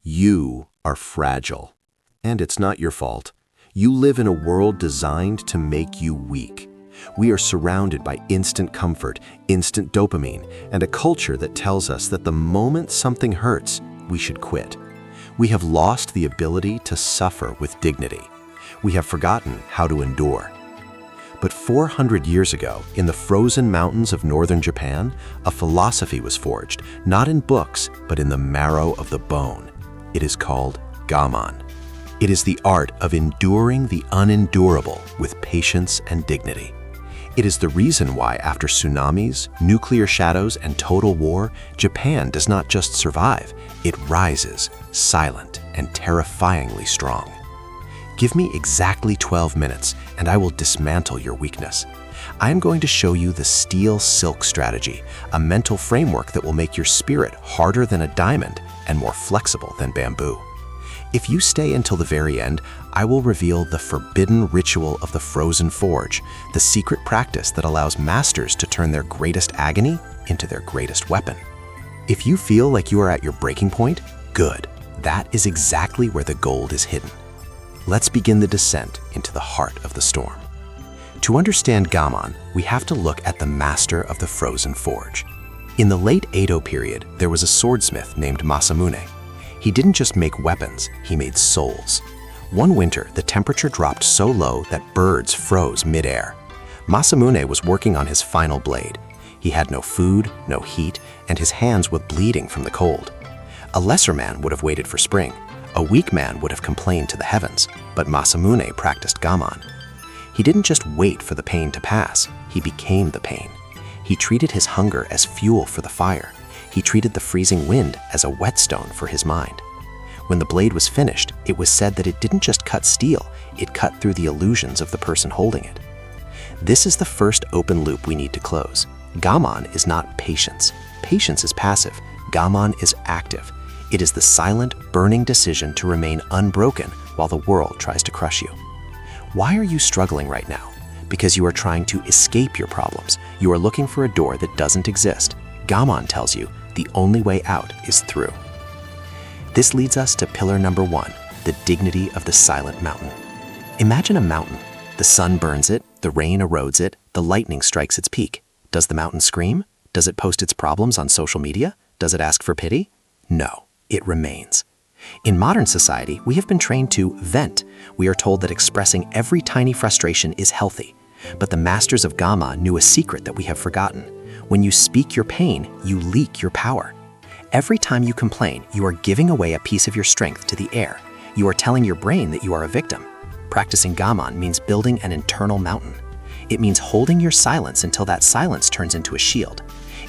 You are fragile. And it's not your fault. You live in a world designed to make you weak. We are surrounded by instant comfort, instant dopamine, and a culture that tells us that the moment something hurts, we should quit. We have lost the ability to suffer with dignity. We have forgotten how to endure. But 400 years ago, in the frozen mountains of northern Japan, a philosophy was forged, not in books, but in the marrow of the bone. It is called Gaman. It is the art of enduring the unendurable with patience and dignity. It is the reason why, after tsunamis, nuclear shadows, and total war, Japan does not just survive, it rises, silent and terrifyingly strong. Give me exactly 12 minutes, and I will dismantle your weakness. I am going to show you the steel silk strategy, a mental framework that will make your spirit harder than a diamond and more flexible than bamboo. If you stay until the very end, I will reveal the forbidden ritual of the frozen forge, the secret practice that allows masters to turn their greatest agony into their greatest weapon. If you feel like you are at your breaking point, good. That is exactly where the gold is hidden. Let's begin the descent into the heart of the storm. To understand Gaman, we have to look at the master of the frozen forge. In the late Edo period, there was a swordsmith named Masamune. He didn't just make weapons, he made souls. One winter, the temperature dropped so low that birds froze mid-air. Masamune was working on his final blade. He had no food, no heat, and his hands were bleeding from the cold. A lesser man would have waited for spring. A weak man would have complained to the heavens, but Masamune practiced Gaman. He didn't just wait for the pain to pass, he became the pain. He treated his hunger as fuel for the fire. He treated the freezing wind as a whetstone for his mind. When the blade was finished, it was said that it didn't just cut steel, it cut through the illusions of the person holding it. This is the first open loop we need to close. Gaman is not patience. Patience is passive. Gaman is active. It is the silent, burning decision to remain unbroken while the world tries to crush you. Why are you struggling right now? Because you are trying to escape your problems. You are looking for a door that doesn't exist. Gaman tells you the only way out is through. This leads us to pillar number 1, the dignity of the silent mountain. Imagine a mountain. The sun burns it, the rain erodes it, the lightning strikes its peak. Does the mountain scream? Does it post its problems on social media? Does it ask for pity? No, it remains. In modern society, we have been trained to vent. We are told that expressing every tiny frustration is healthy. But the masters of Gaman knew a secret that we have forgotten. When you speak your pain, you leak your power. Every time you complain, you are giving away a piece of your strength to the air. You are telling your brain that you are a victim. Practicing Gaman means building an internal mountain. It means holding your silence until that silence turns into a shield.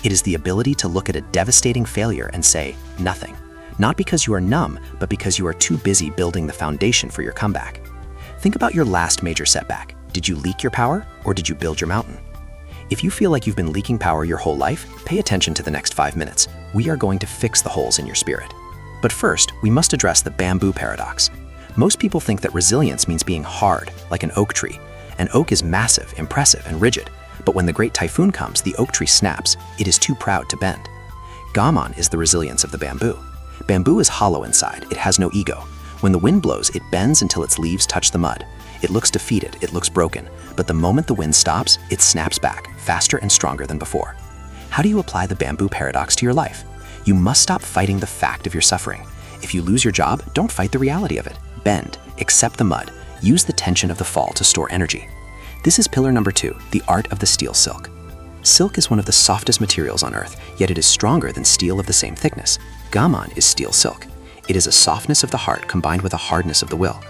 It is the ability to look at a devastating failure and say, nothing. Not because you are numb, but because you are too busy building the foundation for your comeback. Think about your last major setback. Did you leak your power, or did you build your mountain? If you feel like you've been leaking power your whole life, pay attention to the next 5 minutes. We are going to fix the holes in your spirit. But first, we must address the bamboo paradox. Most people think that resilience means being hard, like an oak tree. An oak is massive, impressive, and rigid. But when the great typhoon comes, the oak tree snaps. It is too proud to bend. Gaman is the resilience of the bamboo. Bamboo is hollow inside. It has no ego. When the wind blows, it bends until its leaves touch the mud. It looks defeated, it looks broken, but the moment the wind stops, it snaps back, faster and stronger than before. How do you apply the bamboo paradox to your life? You must stop fighting the fact of your suffering. If you lose your job, don't fight the reality of it. Bend, accept the mud, use the tension of the fall to store energy. This is pillar number 2, the art of the steel silk. Silk is one of the softest materials on earth, yet it is stronger than steel of the same thickness. Gaman is steel silk. It is a softness of the heart combined with a hardness of the will.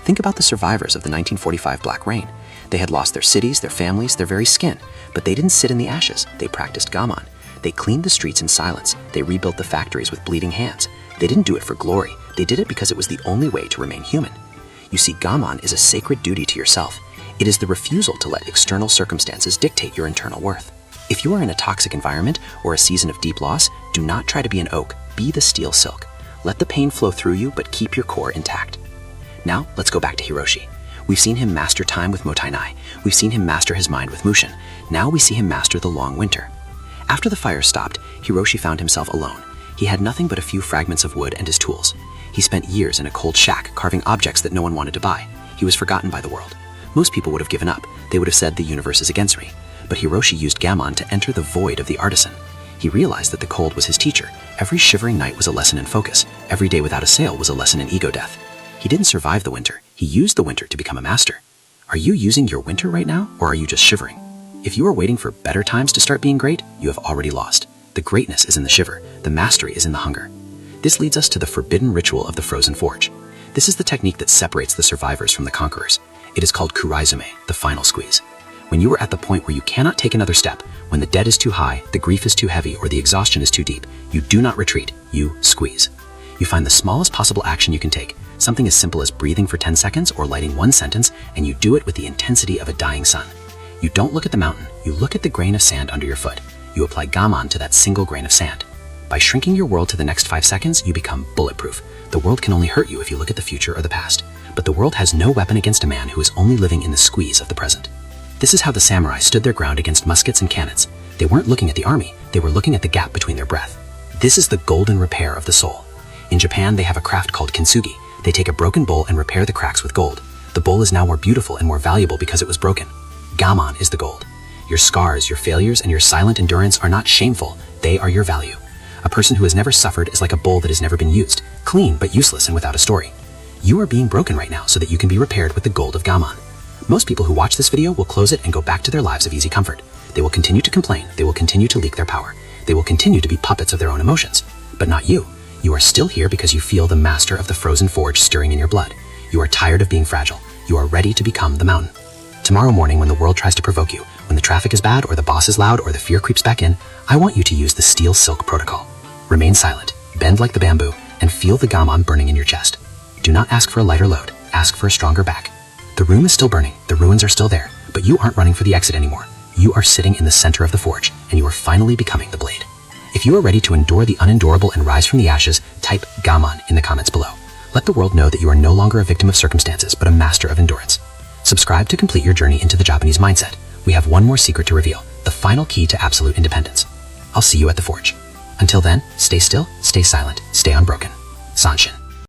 Think about the survivors of the 1945 Black Rain. They had lost their cities, their families, their very skin, but they didn't sit in the ashes. They practiced Gaman. They cleaned the streets in silence. They rebuilt the factories with bleeding hands. They didn't do it for glory. They did it because it was the only way to remain human. You see, Gaman is a sacred duty to yourself. It is the refusal to let external circumstances dictate your internal worth. If you are in a toxic environment or a season of deep loss, do not try to be an oak. Be the steel silk. Let the pain flow through you, but keep your core intact. Now, let's go back to Hiroshi. We've seen him master time with Motainai. We've seen him master his mind with Mushin. Now we see him master the long winter. After the fire stopped, Hiroshi found himself alone. He had nothing but a few fragments of wood and his tools. He spent years in a cold shack carving objects that no one wanted to buy. He was forgotten by the world. Most people would have given up. They would have said the universe is against me. But Hiroshi used Gaman to enter the void of the artisan. He realized that the cold was his teacher. Every shivering night was a lesson in focus. Every day without a sail was a lesson in ego death. He didn't survive the winter. He used the winter to become a master. Are you using your winter right now, or are you just shivering? If you are waiting for better times to start being great, you have already lost. The greatness is in the shiver. The mastery is in the hunger. This leads us to the forbidden ritual of the frozen forge. This is the technique that separates the survivors from the conquerors. It is called kuraizume, the final squeeze. When you are at the point where you cannot take another step, when the debt is too high, the grief is too heavy, or the exhaustion is too deep, you do not retreat, you squeeze. You find the smallest possible action you can take, something as simple as breathing for 10 seconds or lighting one sentence, and you do it with the intensity of a dying sun. You don't look at the mountain, you look at the grain of sand under your foot. You apply Gaman to that single grain of sand. By shrinking your world to the next 5 seconds, you become bulletproof. The world can only hurt you if you look at the future or the past. But the world has no weapon against a man who is only living in the squeeze of the present. This is how the samurai stood their ground against muskets and cannons. They weren't looking at the army, they were looking at the gap between their breath. This is the golden repair of the soul. In Japan, they have a craft called kintsugi. They take a broken bowl and repair the cracks with gold. The bowl is now more beautiful and more valuable because it was broken. Gaman is the gold. Your scars, your failures, and your silent endurance are not shameful, they are your value. A person who has never suffered is like a bowl that has never been used, clean but useless and without a story. You are being broken right now so that you can be repaired with the gold of Gaman. Most people who watch this video will close it and go back to their lives of easy comfort. They will continue to complain, they will continue to leak their power. They will continue to be puppets of their own emotions. But not you. You are still here because you feel the master of the frozen forge stirring in your blood. You are tired of being fragile. You are ready to become the mountain. Tomorrow morning when the world tries to provoke you, when the traffic is bad or the boss is loud or the fear creeps back in, I want you to use the steel silk protocol. Remain silent, bend like the bamboo, and feel the Gaman burning in your chest. Do not ask for a lighter load, ask for a stronger back. The room is still burning, the ruins are still there, but you aren't running for the exit anymore. You are sitting in the center of the forge, and you are finally becoming the blade. If you are ready to endure the unendurable and rise from the ashes, type Gaman in the comments below. Let the world know that you are no longer a victim of circumstances, but a master of endurance. Subscribe to complete your journey into the Japanese mindset. We have one more secret to reveal, the final key to absolute independence. I'll see you at the forge. Until then, stay still, stay silent, stay unbroken. Sanshin.